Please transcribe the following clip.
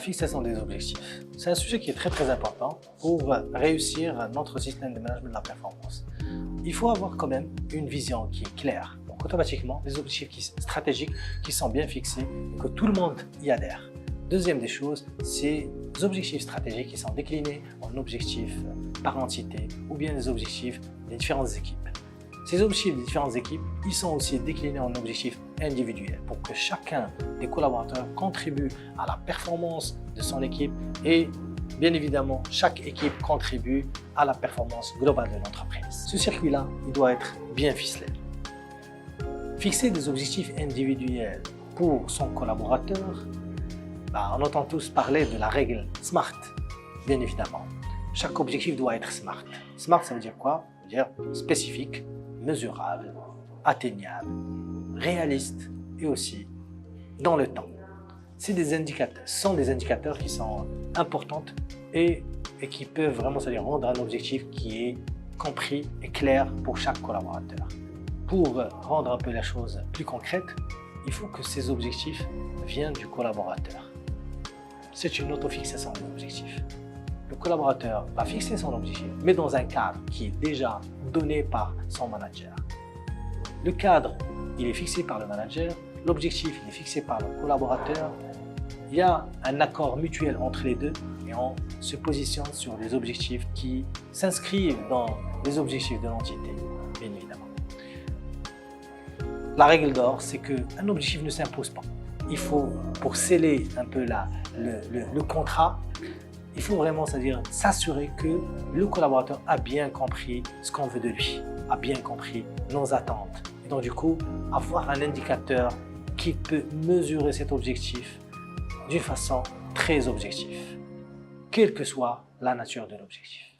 fixation des objectifs. C'est un sujet qui est très important pour réussir notre système de management de la performance. Il faut avoir quand même une vision qui est claire. Donc automatiquement, des objectifs stratégiques qui sont bien fixés et que tout le monde y adhère. Deuxième des choses, c'est des objectifs stratégiques qui sont déclinés en objectifs par entité ou bien des objectifs des différentes équipes. Ces objectifs des différentes équipes, ils sont aussi déclinés en objectifs individuels pour que chacun des collaborateurs contribue à la performance de son équipe et bien évidemment, chaque équipe contribue à la performance globale de l'entreprise. Ce circuit-là, il doit être bien ficelé. Fixer des objectifs individuels pour son collaborateur, on entend tous parler de la règle SMART, bien évidemment. Chaque objectif doit être SMART. SMART, ça veut dire quoi? Ça veut dire spécifique, mesurable, atteignable, réaliste et aussi dans le temps. Ce sont des indicateurs qui sont importants et qui peuvent vraiment rendre un objectif qui est compris et clair pour chaque collaborateur. Pour rendre un peu la chose plus concrète, il faut que ces objectifs viennent du collaborateur. C'est une autofixation des objectifs. Le collaborateur va fixer son objectif, mais dans un cadre qui est déjà donné par son manager. Le cadre, il est fixé par le manager, l'objectif, il est fixé par le collaborateur. Il y a un accord mutuel entre les deux et on se positionne sur des objectifs qui s'inscrivent dans les objectifs de l'entité, bien évidemment. La règle d'or, c'est qu'un objectif ne s'impose pas. Il faut, pour sceller un peu le contrat, il faut vraiment s'assurer que le collaborateur a bien compris ce qu'on veut de lui, a bien compris nos attentes. Et donc du coup, avoir un indicateur qui peut mesurer cet objectif d'une façon très objective, quelle que soit la nature de l'objectif.